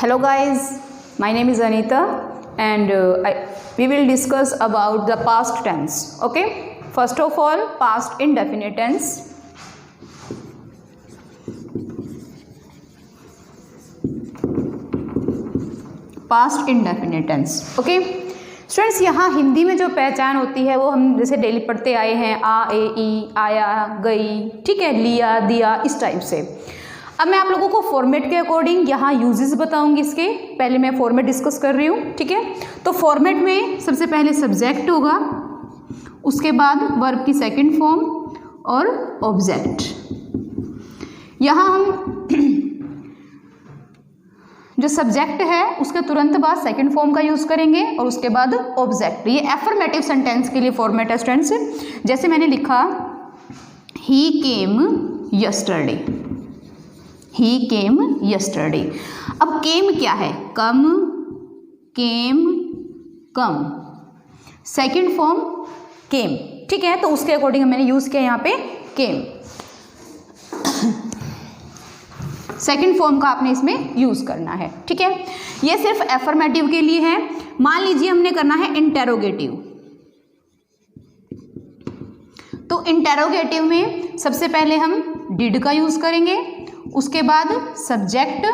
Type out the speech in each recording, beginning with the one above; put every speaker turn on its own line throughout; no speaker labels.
Hello guys, my name is Anita and we will discuss about the past tense. Okay, first of all, past indefinite tense. Past indefinite tense. Okay students, यहाँ हिंदी में जो पहचान होती है वो हम जैसे डेली पढ़ते आए हैं, आ ए ई, आया, गई, ठीक है, लिया, दिया, इस टाइप से. अब मैं आप लोगों को फॉर्मेट के अकॉर्डिंग यहाँ यूजेस बताऊंगी. इसके पहले मैं फॉर्मेट डिस्कस कर रही हूँ, ठीक है. तो फॉर्मेट में सबसे पहले सब्जेक्ट होगा, उसके बाद वर्ब की सेकेंड फॉर्म और ऑब्जेक्ट. यहाँ हम जो सब्जेक्ट है उसके तुरंत बाद सेकंड फॉर्म का यूज़ करेंगे और उसके बाद ऑब्जेक्ट. ये एफर्मेटिव सेंटेंस के लिए फॉर्मेट है स्टूडेंट्स. जैसे मैंने लिखा ही केम यस्टरडे, ही केम यस्टरडे. अब केम क्या है? कम, केम, कम, सेकंड फॉर्म केम, ठीक है. तो उसके अकॉर्डिंग मैंने यूज़ किया यहाँ पे केम. सेकेंड फॉर्म का आपने इसमें यूज़ करना है, ठीक है. ये सिर्फ एफर्मेटिव के लिए है. मान लीजिए हमने करना है इंटेरोगेटिव. तो इंटेरोगेटिव में सबसे पहले हम डिड का यूज़ करेंगे, उसके बाद सब्जेक्ट,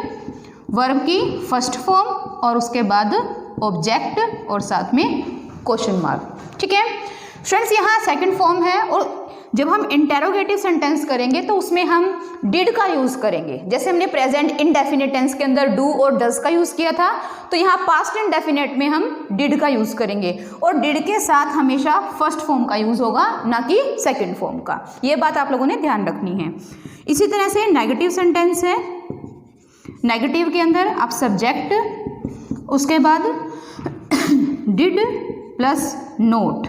वर्ब की फर्स्ट फॉर्म और उसके बाद ऑब्जेक्ट और साथ में क्वेश्चन मार्क, ठीक है. फ्रेंड्स, यहाँ सेकेंड फॉर्म है और जब हम इंटेरोगेटिव सेंटेंस करेंगे तो उसमें हम डिड का यूज़ करेंगे. जैसे हमने प्रेजेंट इंडेफिनिट टेंस के अंदर डू और डज का यूज़ किया था, तो यहाँ पास्ट इंडेफिनिट में हम डिड का यूज़ करेंगे और डिड के साथ हमेशा फर्स्ट फॉर्म का यूज़ होगा, ना कि सेकंड फॉर्म का. ये बात आप लोगों ने ध्यान रखनी है. इसी तरह से नेगेटिव सेंटेंस है. नेगेटिव के अंदर आप सब्जेक्ट, उसके बाद डिड प्लस नोट,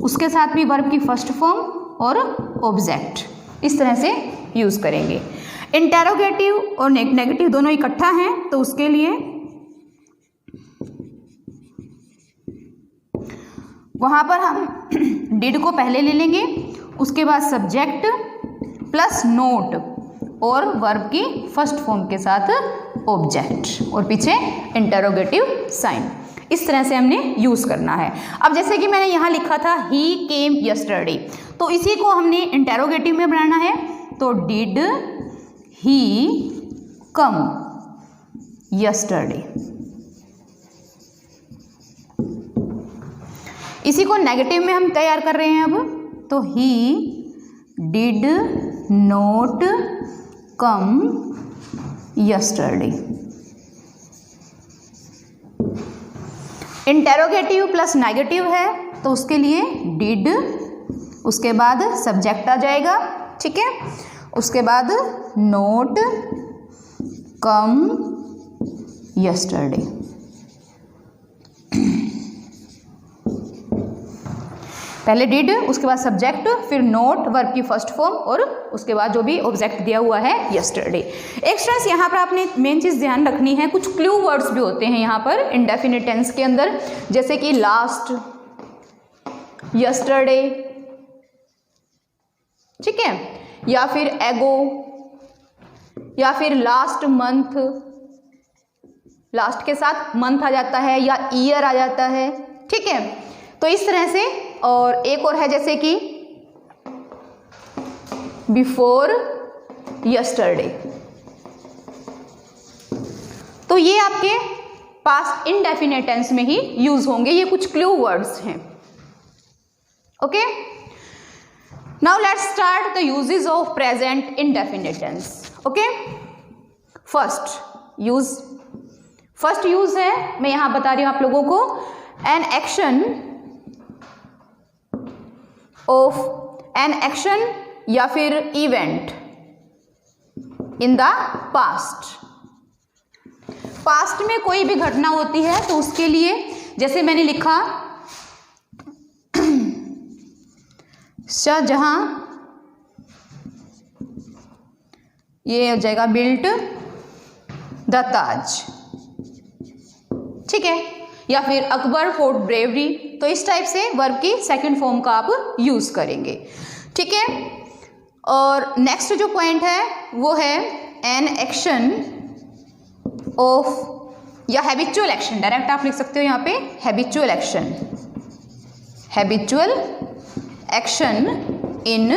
उसके साथ भी वर्ब की फर्स्ट फॉर्म और ऑब्जेक्ट, इस तरह से यूज़ करेंगे. इंटेरोगेटिव और नेगेटिव दोनों इकट्ठा हैं, तो उसके लिए वहाँ पर हम डिड को पहले ले लेंगे, उसके बाद सब्जेक्ट प्लस नोट और वर्ब की फर्स्ट फॉर्म के साथ ऑब्जेक्ट और पीछे इंटेरोगेटिव साइन. इस तरह से हमने यूज़ करना है. अब जैसे कि मैंने यहाँ लिखा था ही केम यस्टरडे, तो इसी को हमने इंटेरोगेटिव में बनाना है. तो डिड ही कम यस्टरडे. इसी को नेगेटिव में हम तैयार कर रहे हैं अब. तो ही did not come yesterday. Interrogative plus negative है, तो उसके लिए डिड, उसके बाद सब्जेक्ट आ जाएगा, ठीक है, उसके बाद नोट कम यस्टरडे. पहले डिड, उसके बाद सब्जेक्ट, फिर नोट, वर्ब की फर्स्ट फॉर्म और उसके बाद जो भी ऑब्जेक्ट दिया हुआ है यस्टरडे. एक स्ट्रेस यहाँ पर आपने मेन चीज़ ध्यान रखनी है, कुछ क्लू वर्ड्स भी होते हैं यहाँ पर इंडेफिनिट टेंस के अंदर, जैसे कि लास्ट, यस्टरडे, ठीक है, या फिर एगो, या फिर लास्ट मंथ, लास्ट के साथ मंथ आ जाता है या ईयर आ जाता है, ठीक है. तो इस तरह से. और एक और है जैसे कि बिफोर यस्टरडे. तो ये आपके पास्ट इंडेफिनिट टेंस में ही यूज होंगे. ये कुछ क्लू वर्ड्स हैं. Okay, now let's start the uses of present indefinite tense. Okay, first use है, मैं यहां बता रही हूं आप लोगों को, an action of an action या फिर event in the past. Past में कोई भी घटना होती है तो उसके लिए जैसे मैंने लिखा शाहजहां, ये हो जाएगा बिल्ट द ताज, ठीक है, या फिर अकबर फोर्ट ब्रेवरी. तो इस टाइप से वर्ब की सेकंड फॉर्म का आप यूज करेंगे, ठीक है. और नेक्स्ट जो पॉइंट है वो है एन एक्शन ऑफ या हैबिचुअल एक्शन, डायरेक्ट आप लिख सकते हो यहाँ पे habitual action, habitual action in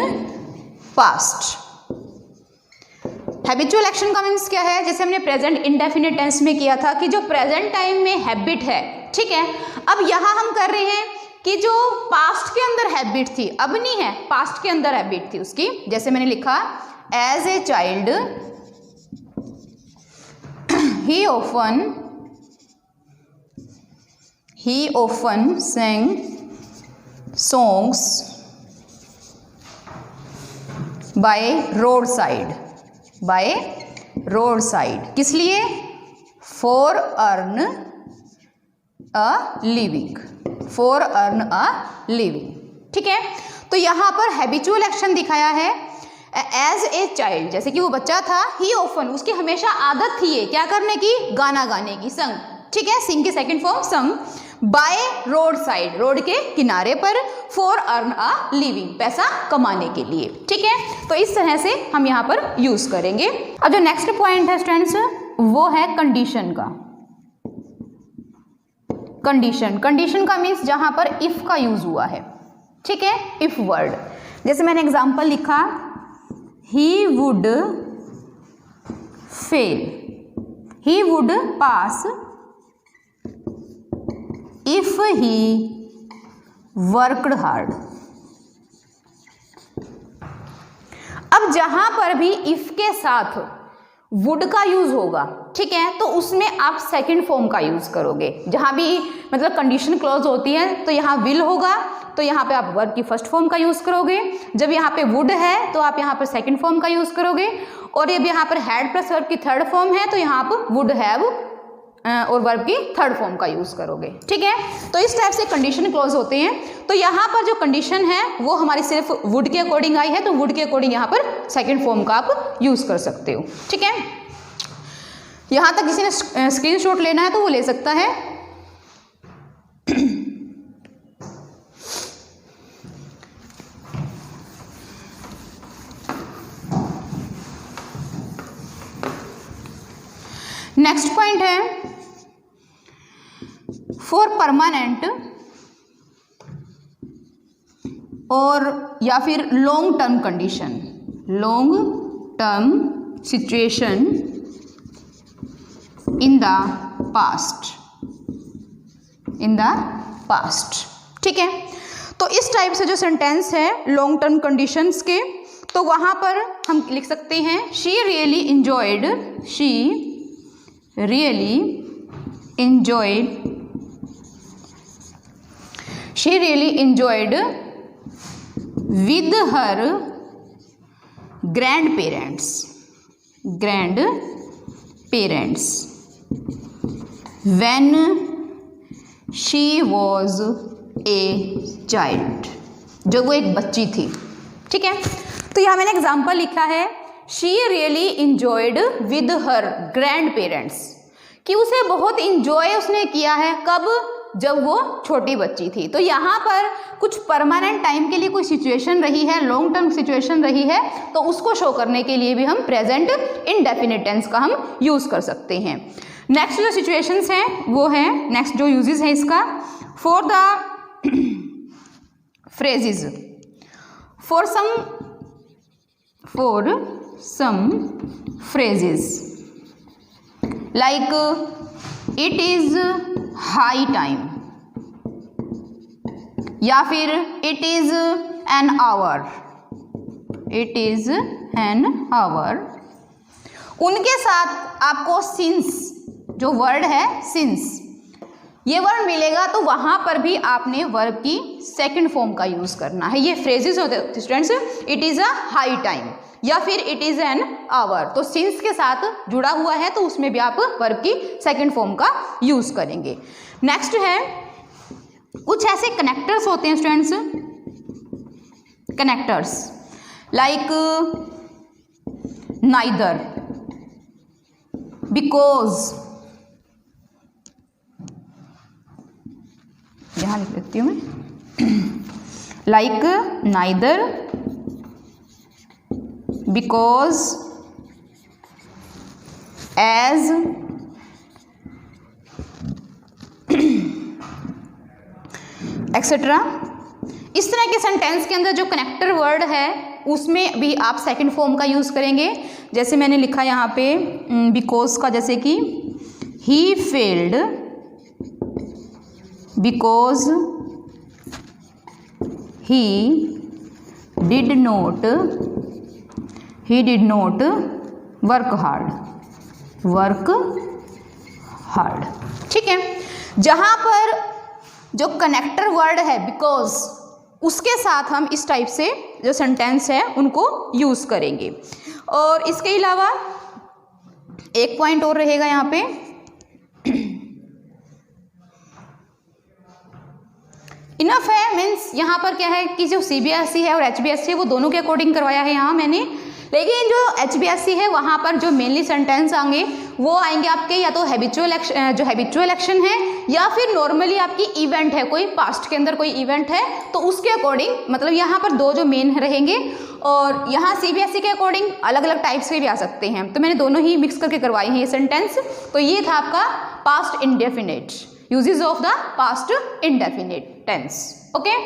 past. Habitual action का मीन्स क्या है, जैसे हमने प्रेजेंट इंडेफिनिट टेंस में किया था कि जो प्रेजेंट टाइम में हैबिट है, ठीक है, अब यहाँ हम कर रहे हैं कि जो पास्ट के अंदर हैबिट थी, अब नहीं है, पास्ट के अंदर हैबिट थी उसकी, जैसे मैंने लिखा as a child he often sang songs by roadside, किस लिए, for earn a living, ठीक है। तो यहाँ पर हैबिचुअल एक्शन दिखाया है एज ए चाइल्ड, जैसे कि वो बच्चा था, ही ऑफन, उसकी हमेशा आदत थी ये क्या करने की, गाना गाने की, संग, ठीक है, सिंग की सेकंड फॉर्म संग, बाय रोड साइड, रोड के किनारे पर, फॉर अर्न अ लिविंग, पैसा कमाने के लिए, ठीक है। तो इस तरह से हम यहाँ पर यूज करेंगे। अब जो नेक्स्ट पॉइंट है स्टूडेंट्स वो है कंडीशन का। कंडीशन का मीन्स जहां पर इफ का यूज हुआ है, ठीक है, इफ वर्ड, जैसे मैंने एग्जांपल लिखा he would fail, he would pass if he worked hard. अब जहां पर भी इफ के साथ वुड का यूज होगा, ठीक है, तो उसमें आप सेकंड फॉर्म का यूज करोगे। जहां भी मतलब कंडीशन क्लॉज होती है तो यहाँ विल होगा, तो यहाँ पे आप वर्ब की फर्स्ट फॉर्म का यूज करोगे। जब यहाँ पे वुड है तो आप यहाँ पर सेकंड फॉर्म का यूज करोगे, और जब यहाँ पर हैड प्लस वर्ब की थर्ड फॉर्म है तो यहाँ पर वुड हैव और वर्ब की थर्ड फॉर्म का यूज करोगे, ठीक है। तो इस टाइप से कंडीशन क्लॉज होते हैं। तो यहाँ पर जो कंडीशन है वो हमारी सिर्फ वुड के अकॉर्डिंग आई है, तो वुड के अकॉर्डिंग यहाँ पर सेकंड फॉर्म का आप यूज कर सकते हो, ठीक है। यहाँ तक किसी ने स्क्रीनशॉट लेना है तो वो ले सकता है। नेक्स्ट पॉइंट है फॉर परमानेंट और या फिर long term condition, long term situation in the past, ठीक है। तो इस टाइप से जो सेंटेंस है लॉन्ग टर्म कंडीशंस के, तो वहां पर हम लिख सकते हैं she really enjoyed with her grandparents when she was a child, जब वो एक बच्ची थी, ठीक है। तो यहाँ मैंने एग्जाम्पल लिखा है she really enjoyed with her grand parents, कि उसे बहुत इंजॉय उसने किया है, कब, जब वो छोटी बच्ची थी। तो यहाँ पर कुछ परमानेंट टाइम के लिए कोई सिचुएशन रही है, लॉन्ग टर्म सिचुएशन रही है, तो उसको शो करने के लिए भी हम प्रेजेंट इनडेफिनिट टेंस का हम यूज कर सकते हैं। नेक्स्ट जो सिचुएशंस हैं वो है, नेक्स्ट जो यूजेस है इसका, for the phrases, for some phrases like it is high time या फिर it is an hour, उनके साथ आपको since जो वर्ड है since ये वर्ड मिलेगा, तो वहां पर भी आपने वर्ब की सेकंड फॉर्म का यूज करना है। ये फ्रेजेस होते हैं students, it is a high time या फिर इट इज एन आवर, तो सिंस के साथ जुड़ा हुआ है तो उसमें भी आप वर्ब की सेकंड फॉर्म का यूज करेंगे। नेक्स्ट है कुछ ऐसे कनेक्टर्स होते हैं students, connectors like neither, because, यहां लिख देती हूं मैं, like neither, because, as, etcetera. इस तरह के सेंटेंस के अंदर जो कनेक्टर वर्ड है उसमें भी आप सेकंड फॉर्म का यूज़ करेंगे। जैसे मैंने लिखा यहाँ पे बिकॉज का, जैसे कि he failed because he did not work hard. ठीक है, जहाँ पर जो कनेक्टर वर्ड है बिकॉज, उसके साथ हम इस टाइप से जो सेंटेंस है उनको यूज़ करेंगे। और इसके अलावा एक पॉइंट और रहेगा यहाँ पे, इनफ है मीन्स यहाँ पर क्या है कि जो सीबीएसई है और एचबीएसई है वो दोनों के अकॉर्डिंग करवाया है यहाँ मैंने, लेकिन जो एचबीएसई है वहाँ पर जो मेनली सेंटेंस आएंगे वो आएंगे आपके या तो हैबिचुअल एक्शन है या फिर नॉर्मली आपकी इवेंट है, कोई पास्ट के अंदर कोई इवेंट है तो उसके अकॉर्डिंग, मतलब यहाँ पर दो जो मेन रहेंगे। और यहाँ सीबीएसई के अकॉर्डिंग अलग अलग टाइप्स के भी आ सकते हैं, तो मैंने दोनों ही मिक्स करके करवाए हैं ये सेंटेंस। तो ये था आपका past indefinite, uses of the past indefinite tense. Okay,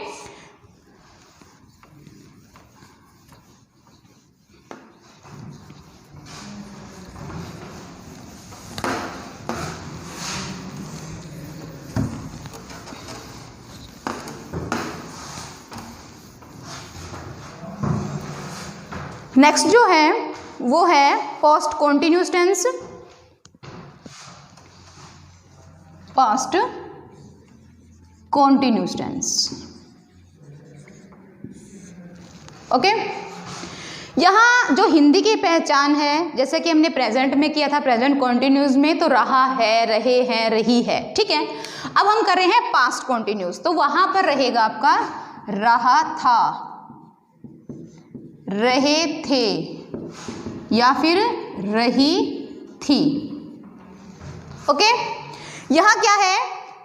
next जो है वो है past continuous tense. Past continuous tense. Okay, यहाँ जो हिंदी की पहचान है, जैसे कि हमने प्रेजेंट में किया था, प्रेजेंट कॉन्टिन्यूअस में तो रहा है, रहे हैं, रही है। ठीक है, अब हम कर रहे हैं पास्ट कॉन्टिन्यूअस, तो वहां पर रहेगा आपका रहा था, रहे थे या फिर रही थी। ओके, यहां क्या है,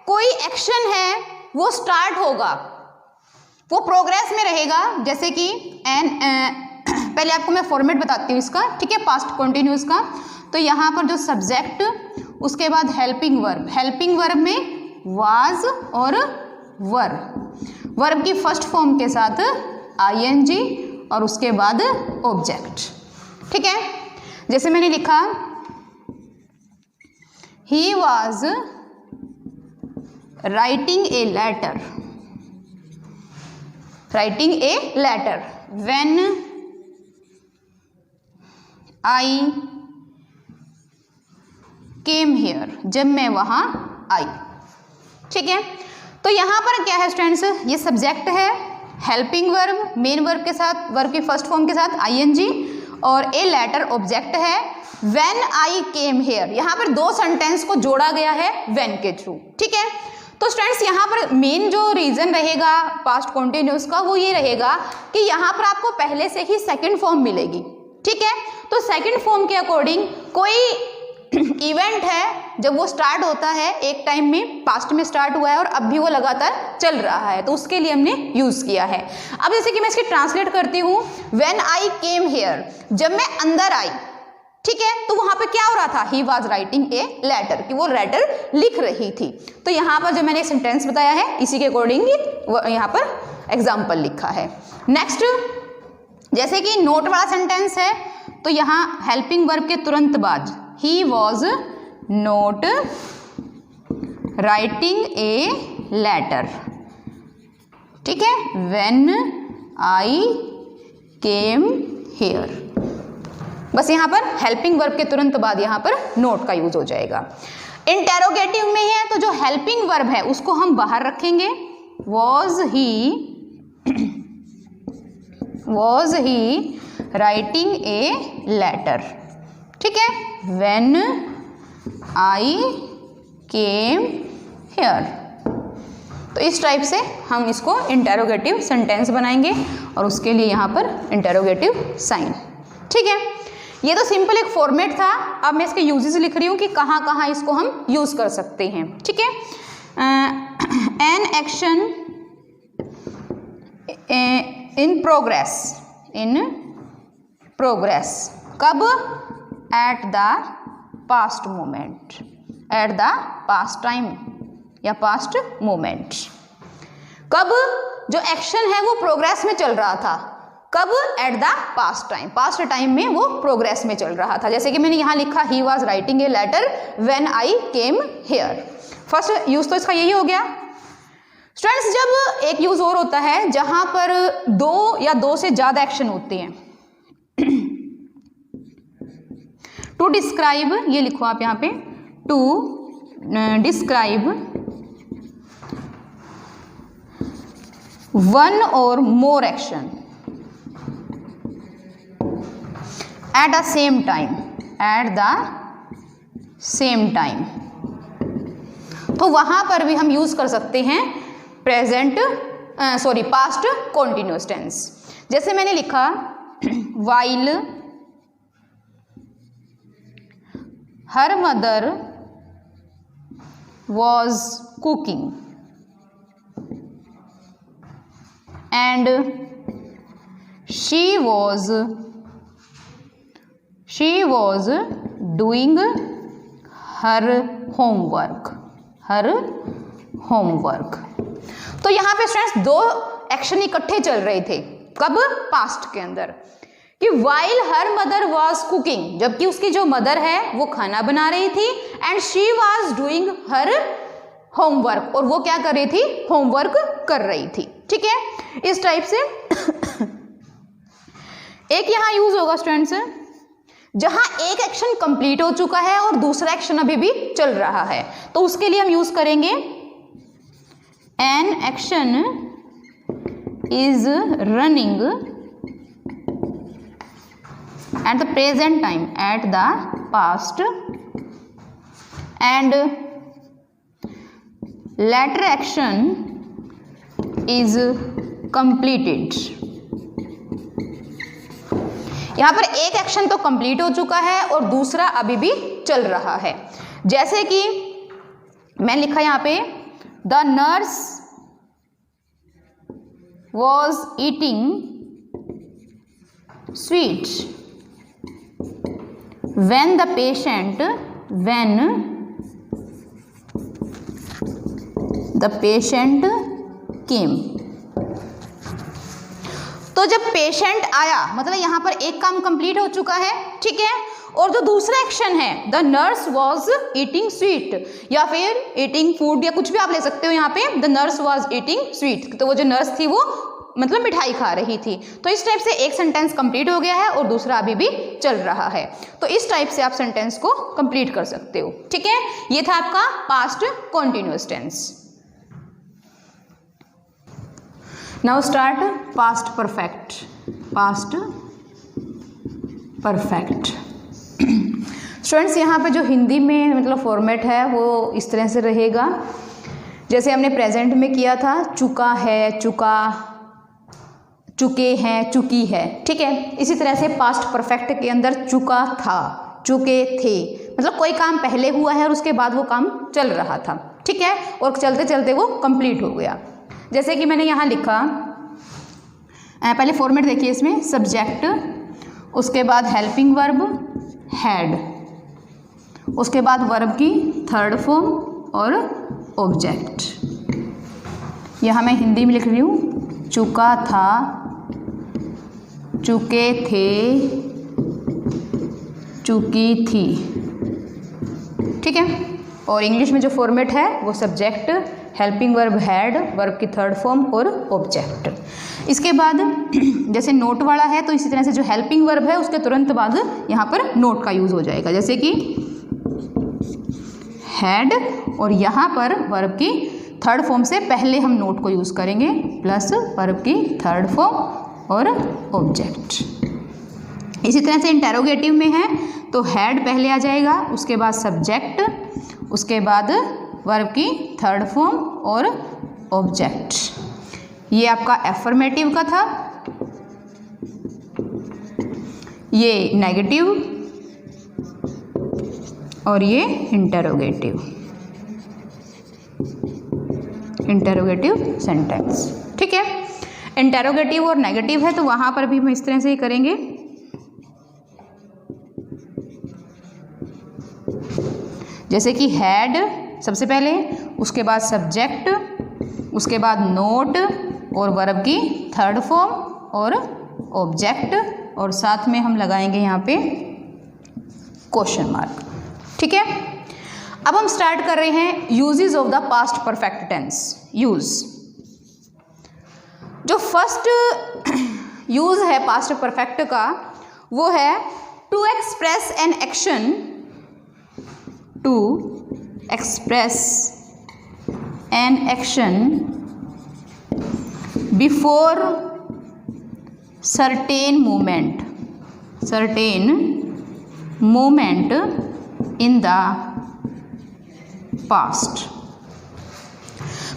कोई एक्शन है वो स्टार्ट होगा, वो प्रोग्रेस में रहेगा। जैसे कि पहले आपको मैं फॉर्मेट बताती हूँ इसका, ठीक है, पास्ट कॉन्टिन्यूअस का। तो यहाँ पर जो सब्जेक्ट, उसके बाद हेल्पिंग वर्ब, हेल्पिंग वर्ब में वाज और वर, वर्ब की फर्स्ट फॉर्म के साथ आईएनजी और उसके बाद ऑब्जेक्ट। ठीक है, जैसे मैंने लिखा he was writing a letter, writing a letter when I came here, जब मैं वहां आई। ठीक है, तो यहां पर क्या है स्टूडेंट्स, ये सब्जेक्ट है, हेल्पिंग वर्ब मेन वर्ब के साथ, वर्ब की फर्स्ट फॉर्म के साथ आईएनजी, और ए लेटर ऑब्जेक्ट है। व्हेन आई केम हियर, यहाँ पर दो सेंटेंस को जोड़ा गया है व्हेन के थ्रू। ठीक है, तो स्टूडेंट्स यहाँ पर मेन जो रीजन रहेगा पास्ट कॉन्टिन्यूअस का वो ये रहेगा कि यहाँ पर आपको पहले से ही सेकंड फॉर्म मिलेगी। ठीक है, तो सेकंड फॉर्म के अकॉर्डिंग कोई इवेंट है, जब वो स्टार्ट होता है एक टाइम में, पास्ट में स्टार्ट हुआ है और अब भी वो लगातार चल रहा है, तो उसके लिए हमने यूज किया है। अब जैसे कि मैं इसकी ट्रांसलेट करती हूँ, व्हेन आई केम हियर, जब मैं अंदर आई। ठीक है, तो वहां पे क्या हो रहा था, he was writing a letter, कि वो लेटर लिख रही थी। तो यहाँ पर जो मैंने एक सेंटेंस बताया है इसी के अकॉर्डिंग यहाँ पर एग्जाम्पल लिखा है। नेक्स्ट, जैसे कि नोट वाला सेंटेंस है, तो यहाँ हेल्पिंग वर्ब के तुरंत बाद he was not writing a letter. ठीक है, व्हेन आई केम हियर, बस यहाँ पर हेल्पिंग वर्ब के तुरंत बाद यहाँ पर नोट का यूज हो जाएगा। इंटेरोगेटिव में है तो जो हेल्पिंग वर्ब है उसको हम बाहर रखेंगे, was he writing a letter. ठीक है, व्हेन आई केम हियर। तो इस टाइप से हम इसको इंटेरोगेटिव सेंटेंस बनाएंगे और उसके लिए यहाँ पर इंटेरोगेटिव साइन। ठीक है, ये तो सिंपल एक फॉर्मेट था। अब मैं इसके यूजेस लिख रही हूँ कि कहाँ कहाँ इसको हम यूज़ कर सकते हैं। ठीक है, एन एक्शन इन प्रोग्रेस, कब, at the past moment, at the past time या पास्ट मोमेंट। कब जो एक्शन है वो प्रोग्रेस में चल रहा था, कब? At the past time, past time में वो प्रोग्रेस में चल रहा था। जैसे कि मैंने यहाँ लिखा he was writing a letter when I came here. First use तो इसका यही हो गया। स्टूडेंट्स, जब एक यूज और होता है जहां पर दो या दो से ज्यादा एक्शन होते हैं। टू डिस्क्राइब, ये लिखो आप यहाँ पे, टू डिस्क्राइब वन और more action at the same time, at the same time, तो वहां पर भी हम यूज कर सकते हैं प्रेजेंट पास्ट कॉन्टिन्यूअस टेंस। जैसे मैंने लिखा while her mother was cooking and she was doing her homework. तो यहाँ पे स्टूडेंट्स दो एक्शन इकट्ठे चल रहे थे, कब? पास्ट के अंदर, कि while her mother was cooking, जबकि उसकी जो मदर है वो खाना बना रही थी, and she was doing her homework, और वो क्या कर रही थी? होमवर्क कर रही थी। ठीक है, इस टाइप से एक यहाँ यूज होगा स्टूडेंट्स जहां एक एक्शन कंप्लीट हो चुका है और दूसरा एक्शन अभी भी चल रहा है, तो उसके लिए हम यूज करेंगे an action is running at the present time at the past and latter action is completed। यहां पर एक एक्शन तो कंप्लीट हो चुका है और दूसरा अभी भी चल रहा है। जैसे कि मैं लिखा यहां पे the nurse was eating sweet when the patient came। तो जब पेशेंट आया मतलब यहाँ पर एक काम कंप्लीट हो चुका है, ठीक है, और जो दूसरा एक्शन है the nurse was eating sweet या फिर ईटिंग फूड या कुछ भी आप ले सकते हो, यहाँ पे the nurse was eating sweet, तो वो जो नर्स थी वो मतलब मिठाई खा रही थी। तो इस टाइप से एक सेंटेंस कंप्लीट हो गया है और दूसरा अभी भी चल रहा है, तो इस टाइप से आप सेंटेंस को कंप्लीट कर सकते हो। ठीक है, ये था आपका past continuous tense. Now start past perfect. Past perfect students, यहाँ पे जो हिंदी में मतलब फॉर्मेट है वो इस तरह से रहेगा जैसे हमने प्रेजेंट में किया था, चुका है, चुका, चुके हैं, चुकी है। ठीक है, इसी तरह से पास्ट परफेक्ट के अंदर चुका था, चुके थे, मतलब कोई काम पहले हुआ है और उसके बाद वो काम चल रहा था। ठीक है, और चलते चलते वो कंप्लीट हो गया। जैसे कि मैंने यहाँ लिखा, पहले फॉर्मेट देखिए इसमें, सब्जेक्ट, उसके बाद हेल्पिंग वर्ब हैड, उसके बाद वर्ब की थर्ड फॉर्म और ऑब्जेक्ट। यहाँ मैं हिंदी में लिख रही हूँ, चुका था, चुके थे, चुकी थी। ठीक है, और इंग्लिश में जो फॉर्मेट है वो subject, helping verb had, verb की थर्ड फॉर्म और ऑब्जेक्ट। इसके बाद जैसे नोट वाला है तो इसी तरह से जो हेल्पिंग वर्ब है उसके तुरंत बाद यहाँ पर नोट का यूज हो जाएगा, जैसे कि हैड, और यहाँ पर वर्ब की थर्ड फॉर्म से पहले हम नोट को यूज करेंगे प्लस वर्ब की थर्ड फॉर्म और ऑब्जेक्ट। इसी तरह से इंटेरोगेटिव में है तो हैड पहले आ जाएगा, उसके बाद सब्जेक्ट, उसके बाद वर्ब की थर्ड फॉर्म और ऑब्जेक्ट। ये आपका एफर्मेटिव का था, ये नेगेटिव और ये इंटेरोगेटिव सेंटेंस। ठीक है, इंटेरोगेटिव और नेगेटिव है तो वहां पर भी हम इस तरह से ही करेंगे। जैसे कि हैड सबसे पहले, उसके बाद सब्जेक्ट, उसके बाद नोट और वर्ब की थर्ड फॉर्म और ऑब्जेक्ट, और साथ में हम लगाएंगे यहाँ पे क्वेश्चन मार्क। ठीक है, अब हम स्टार्ट कर रहे हैं uses of the past perfect tense. Use, जो फर्स्ट यूज है पास्ट परफेक्ट का वो है to express an action, to express an action before certain moment in the past.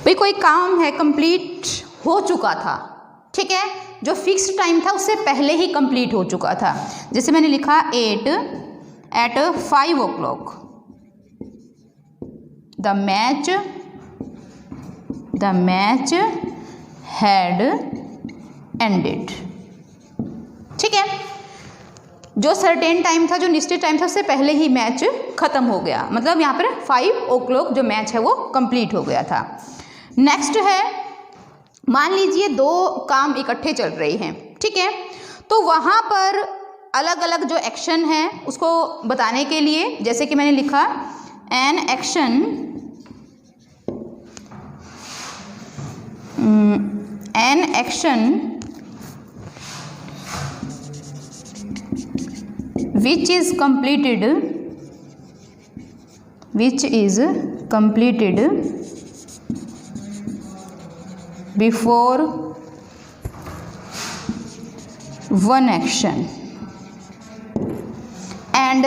भाई कोई काम है कंप्लीट हो चुका था, ठीक है, जो फिक्स्ड टाइम था उससे पहले ही कंप्लीट हो चुका था। जैसे मैंने लिखा at 5 o'clock the match had ended. ठीक है, जो सर्टेन टाइम था, जो निश्चित टाइम था, उससे पहले ही मैच खत्म हो गया, मतलब यहाँ पर 5 o'clock जो मैच है वो कंप्लीट हो गया था। नेक्स्ट है, मान लीजिए दो काम इकट्ठे चल रहे हैं, ठीक है, तो वहाँ पर अलग अलग जो एक्शन है उसको बताने के लिए, जैसे कि मैंने लिखा an action which is completed before one action and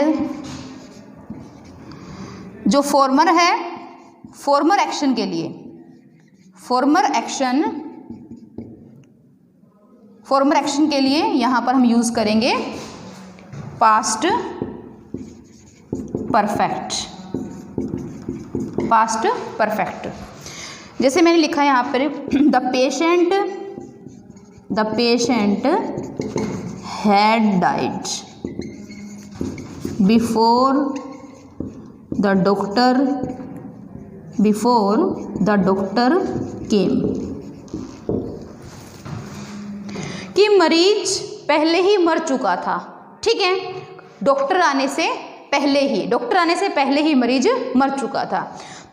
जो फॉर्मर है, फॉर्मर एक्शन के लिए यहाँ पर हम यूज करेंगे पास्ट परफेक्ट। जैसे मैंने लिखा है यहाँ पर the patient had died before the doctor केम, कि मरीज पहले ही मर चुका था। ठीक है, डॉक्टर आने से पहले ही मरीज मर चुका था।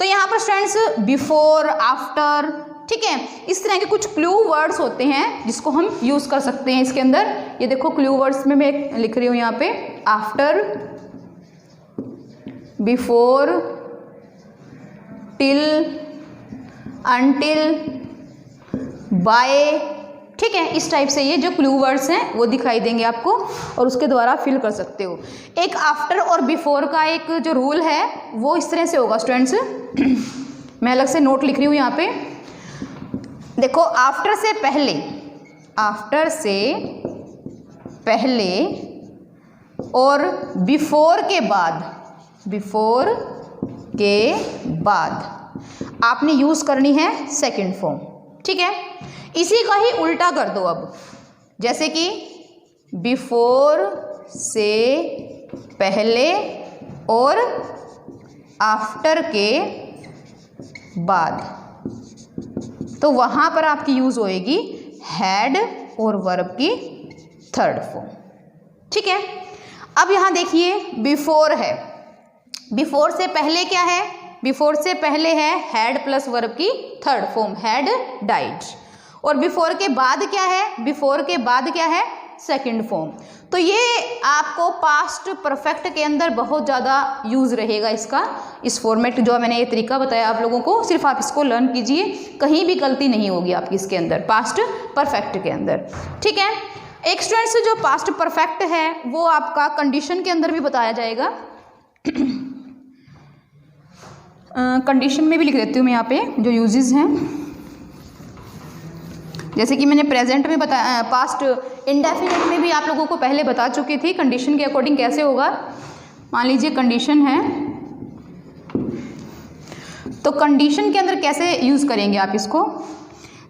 तो यहाँ पर स्टूडेंट्स बिफोर, आफ्टर, ठीक है, इस तरह के कुछ क्लू वर्ड्स होते हैं जिसको हम यूज कर सकते हैं इसके अंदर। ये देखो क्लू वर्ड्स में मैं लिख रही हूँ यहाँ पे after, before, till, until, by. ठीक है, इस टाइप से ये जो क्लू वर्ड्स हैं वो दिखाई देंगे आपको और उसके द्वारा फिल कर सकते हो। एक आफ्टर और बिफोर का एक जो रूल है वो इस तरह से होगा स्टूडेंट्स, मैं अलग से नोट लिख रही हूँ यहाँ पे। देखो, आफ्टर से पहले और बिफोर के बाद आपने यूज करनी है सेकंड फॉर्म। ठीक है, इसी का ही उल्टा कर दो अब, जैसे कि बिफोर से पहले और आफ्टर के बाद, तो वहां पर आपकी यूज होएगी हैड और वर्ब की थर्ड फॉर्म। ठीक है, अब यहां देखिए बिफोर है, बिफोर से पहले क्या है, बिफोर से पहले है हैड प्लस वर्ब की थर्ड फॉर्म हैड डाइड, और बिफोर के बाद क्या है, सेकंड फॉर्म। तो ये आपको पास्ट परफेक्ट के अंदर बहुत ज़्यादा यूज़ रहेगा इसका, इस फॉर्मेट जो मैंने ये तरीका बताया आप लोगों को, सिर्फ आप इसको लर्न कीजिए, कहीं भी गलती नहीं होगी आपकी इसके अंदर, पास्ट परफेक्ट के अंदर। ठीक है, एक स्टूडेंट से जो पास्ट परफेक्ट है वो आपका कंडीशन के अंदर भी बताया जाएगा। कंडीशन में भी लिख देती हूँ मैं यहाँ पे जो यूजेस हैं, जैसे कि मैंने प्रेजेंट में बताया, पास्ट इंडेफिनिट में भी आप लोगों को पहले बता चुकी थी कंडीशन के अकॉर्डिंग कैसे होगा। मान लीजिए कंडीशन है, तो कंडीशन के अंदर कैसे यूज करेंगे आप इसको,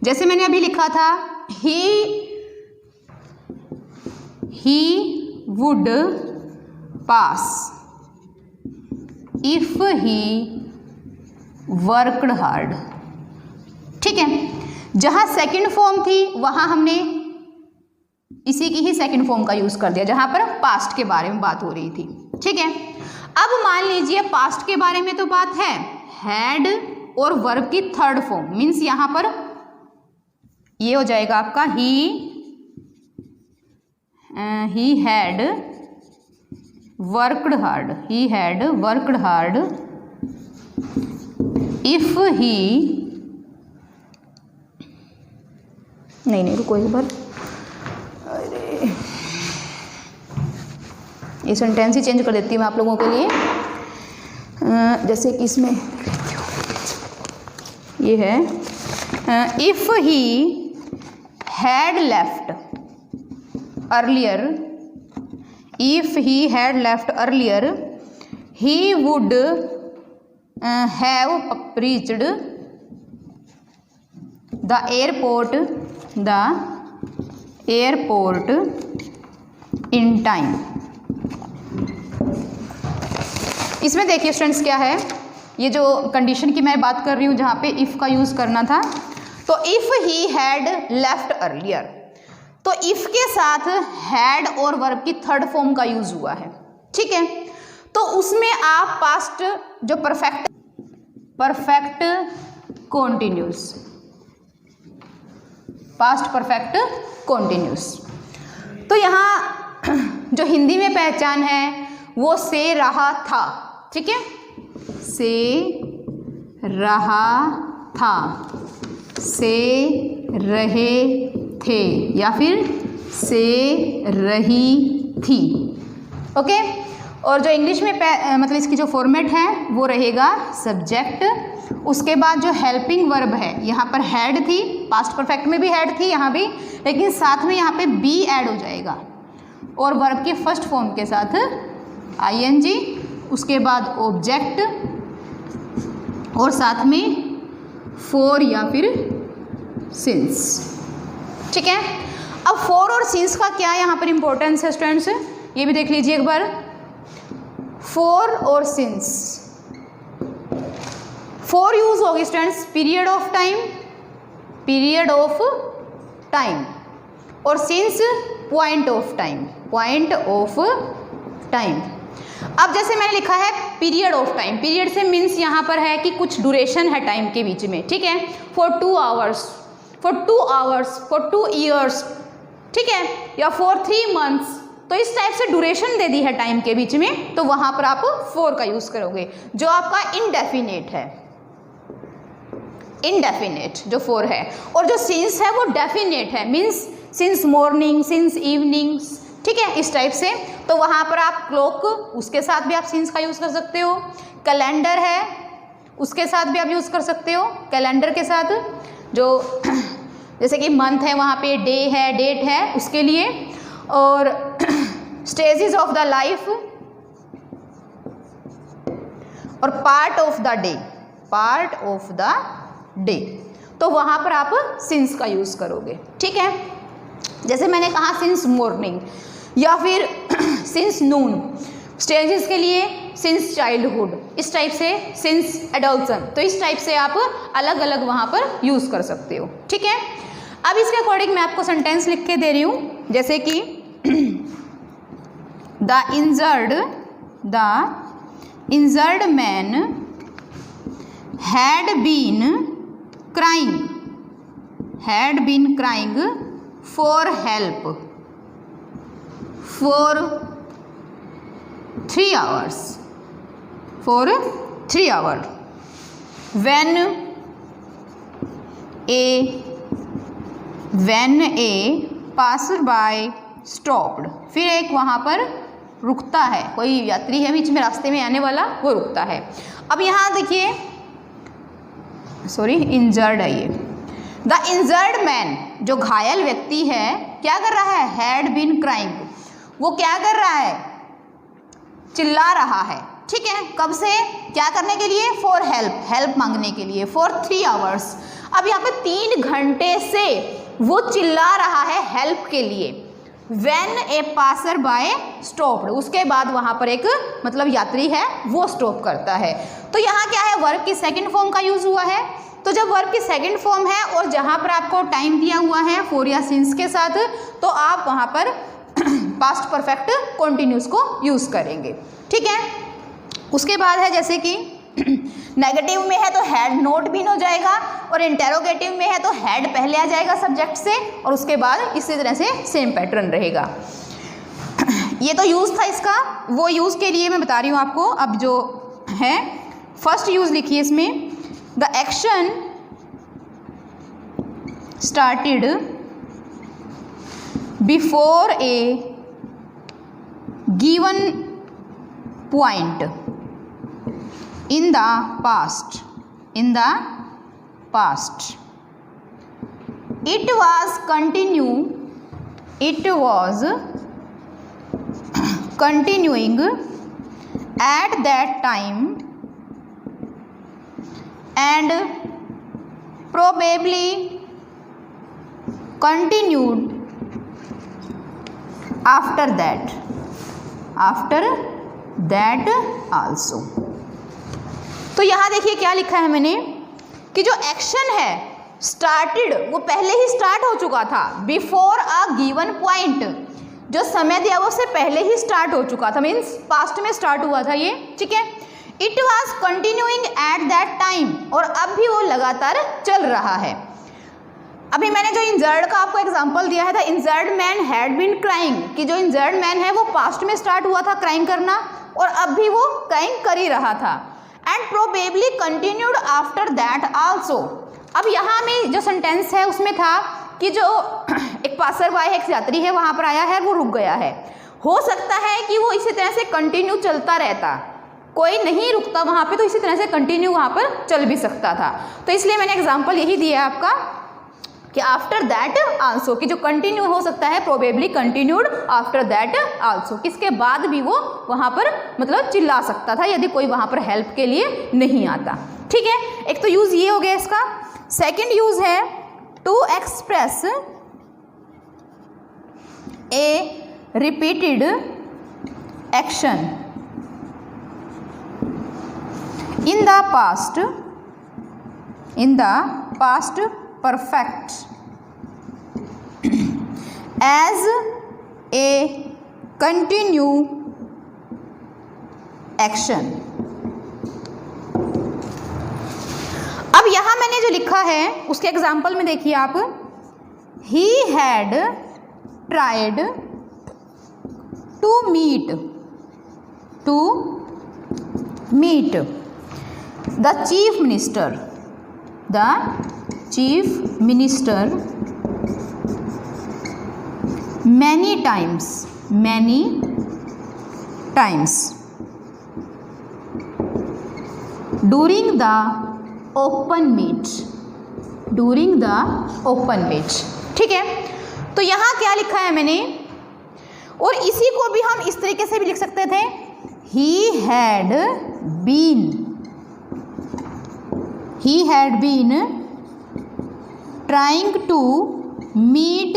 जैसे मैंने अभी लिखा था he would pass if he worked hard. ठीक ठीक है। जहाँ सेकंड फॉर्म थी वहाँ हमने इसी की ही सेकंड फॉर्म का यूज़ कर दिया, जहाँ पर पास्ट के बारे में बात हो रही थी, ठीक है। अब मान लीजिए पास्ट के बारे में तो बात है, हैड और वर्ब की थर्ड फॉर्म मीन्स यहाँ पर ये हो जाएगा आपका he had worked hard, he had worked hard if he, नहीं रुको एक बार, अरे ये सेंटेंस ही चेंज कर देती हूँ मैं आप लोगों के लिए। जैसे कि इसमें ये है if he had left earlier, if he had left earlier he would have reached the airport in time। इसमें देखिए स्टूडेंट्स क्या है, ये जो कंडीशन की मैं बात कर रही हूँ जहाँ पे इफ़ का यूज़ करना था, तो if he had left earlier, तो इफ के साथ हैड और वर्ब की थर्ड फॉर्म का यूज हुआ है, ठीक है। तो उसमें आप पास्ट जो perfect continuous, past perfect continuous, तो यहाँ जो हिंदी में पहचान है वो से रहा था, ठीक है, से रहा था, से रहे थे या फिर से रही थी, ओके। और जो इंग्लिश में मतलब इसकी जो फॉर्मेट है वो रहेगा सब्जेक्ट, उसके बाद जो हेल्पिंग वर्ब है, यहाँ पर हैड थी, पास्ट परफेक्ट में भी हैड थी यहाँ भी, लेकिन साथ में यहाँ पे बी ऐड हो जाएगा और वर्ब के फर्स्ट फॉर्म के साथ आईएनजी, उसके बाद ऑब्जेक्ट और साथ में फॉर या फिर सिंस, ठीक है। अब फॉर और सिंस का क्या यहाँ पर इंपॉर्टेंस है स्टूडेंट्स, ये भी देख लीजिए एक बार। फॉर और सिंस, फॉर यूज होगी स्टूडेंट्स पीरियड ऑफ टाइम, और सिंस पॉइंट ऑफ टाइम। अब जैसे मैंने लिखा है पीरियड ऑफ टाइम, पीरियड से मीन्स यहाँ पर है कि कुछ ड्यूरेशन है टाइम के बीच में, ठीक है। फॉर 2 आवर्स, फॉर 2 ईयर्स, ठीक है, या फॉर 3 मंथ्स, तो इस टाइप से ड्यूरेशन दे दी है टाइम के बीच में, तो वहां पर आप फॉर का यूज करोगे, जो आपका इनडेफिनेट है, इनडेफिनेट जो फॉर है। और जो सिंस है वो डेफिनेट है, means since morning, since evenings, ठीक है, इस टाइप से। तो वहां पर आप क्लॉक, उसके साथ भी आप सिंस का यूज कर सकते हो। कैलेंडर है, उसके साथ भी आप यूज कर सकते हो, कैलेंडर के साथ जो जैसे कि मंथ है वहाँ पे डे है, डेट है, उसके लिए। और स्टेजेस ऑफ द लाइफ और पार्ट ऑफ द डे, तो वहाँ पर आप सिंस का यूज करोगे, ठीक है। जैसे मैंने कहा सिंस मॉर्निंग या फिर सिंस नून, स्टेजेस के लिए सिंस चाइल्डहुड, इस टाइप से सिंस एडल्सन, तो इस टाइप से आप अलग अलग वहाँ पर यूज़ कर सकते हो, ठीक है। अब इसके अकॉर्डिंग मैं आपको सेंटेंस लिख के दे रही हूँ, जैसे कि the injured man had been crying for help for 3 hours, when a passerby stopped, फिर एक वहाँ पर रुकता है, कोई यात्री है बीच में रास्ते में आने वाला, वो रुकता है। अब यहाँ देखिए, इंजर्ड है ये। द इंजर्ड मैन, जो घायल व्यक्ति है, क्या कर रहा है, हैड बीन क्राइंग, वो क्या कर रहा है, चिल्ला रहा है, ठीक है। कब से, क्या करने के लिए, फॉर हेल्प मांगने के लिए, फॉर 3 आवर्स। अब यहाँ पे 3 घंटे से वो चिल्ला रहा है हेल्प के लिए। When a passerby stopped, उसके बाद वहाँ पर एक मतलब यात्री है वो स्टॉप करता है। तो यहाँ क्या है, वर्ब की सेकंड फॉर्म का यूज हुआ है, तो जब वर्ब की सेकंड फॉर्म है और जहाँ पर आपको टाइम दिया हुआ है फॉर या सिंस के साथ, तो आप वहाँ पर पास्ट परफेक्ट कॉन्टिन्यूस को यूज़ करेंगे। ठीक है, उसके बाद है जैसे कि नेगेटिव में है तो हैड नॉट बीन हो जाएगा, और इंटेरोगेटिव में है तो हैड पहले आ जाएगा सब्जेक्ट से, और उसके बाद इसी तरह से सेम पैटर्न रहेगा। ये तो यूज़ था इसका, वो यूज़ के लिए मैं बता रही हूँ आपको। अब जो है फर्स्ट यूज़ लिखिए इसमें, the action started before A given point in the past, in the past, it was continuing at that time and probably continued after that also। तो यहाँ देखिए क्या लिखा है मैंने कि जो एक्शन है स्टार्टेड, वो पहले ही स्टार्ट हो चुका था, बिफोर अ गिवन पॉइंट, जो समय दिया वो उससे पहले ही स्टार्ट हो चुका था, मीन्स पास्ट में स्टार्ट हुआ था ये। ठीक है, it was continuing at that time, और अब भी वो लगातार चल रहा है। अभी मैंने जो इंजर्ड का आपको एग्जांपल दिया है था, injured man had been crying, कि जो इंजर्ड मैन है वो पास्ट में स्टार्ट हुआ था क्राइंग करना, और अब भी वो क्राइंग कर ही रहा था। And probably continued after that also. अब यहाँ में जो सेंटेंस है उसमें था कि जो एक पासर बाय है, एक यात्री है, वहाँ पर आया है, वो रुक गया है। हो सकता है कि वो इसी तरह से कंटिन्यू चलता रहता, कोई नहीं रुकता वहाँ पे, तो इसी तरह से कंटिन्यू वहाँ पर चल भी सकता था। तो इसलिए मैंने एग्जाम्पल यही दिया है आपका कि आफ्टर दैट आल्सो, कि जो कंटिन्यू हो सकता है, probably continued after that also, किसके बाद भी वो वहाँ पर मतलब चिल्ला सकता था यदि कोई वहाँ पर हेल्प के लिए नहीं आता। ठीक है, एक तो यूज़ ये हो गया इसका। सेकंड यूज़ है to express a repeated action in the past perfect as a continue action। अब यहां मैंने जो लिखा है उसके एग्जाम्पल में देखिए आप, he had tried to meet the chief minister many times during the open meet। ठीक है, तो यहाँ क्या लिखा है मैंने, और इसी को भी हम इस तरीके से भी लिख सकते थे, he had been trying to meet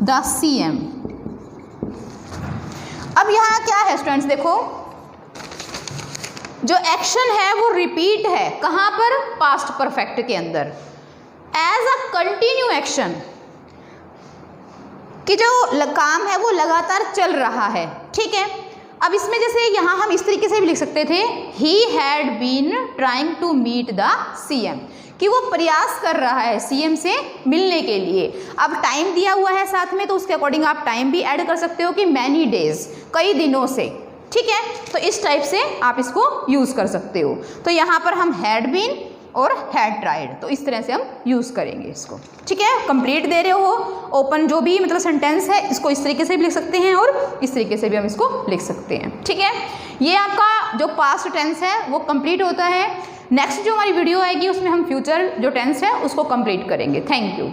the CM। अब यहाँ क्या है स्टूडेंट्स, देखो जो एक्शन है वो रिपीट है, कहाँ पर, पास्ट परफेक्ट के अंदर, एज अ कंटिन्यू एक्शन, कि जो काम है वो लगातार चल रहा है। ठीक है, अब इसमें जैसे यहाँ हम इस तरीके से भी लिख सकते थे, he had been trying to meet the CM, कि वो प्रयास कर रहा है CM से मिलने के लिए। अब टाइम दिया हुआ है साथ में, तो उसके अकॉर्डिंग आप टाइम भी ऐड कर सकते हो कि मैनी डेज, कई दिनों से। ठीक है, तो इस टाइप से आप इसको यूज़ कर सकते हो। तो यहाँ पर हम हैड बीन और हैड ट्राइड, तो इस तरह से हम यूज़ करेंगे इसको। ठीक है, कंप्लीट दे रहे हो, ओपन जो भी मतलब सेंटेंस है इसको इस तरीके से भी लिख सकते हैं और इस तरीके से भी हम इसको लिख सकते हैं। ठीक है, ये आपका जो पास्ट टेंस है वो कंप्लीट होता है। नेक्स्ट जो हमारी वीडियो आएगी उसमें हम फ्यूचर जो टेंस है उसको कंप्लीट करेंगे। Thank you.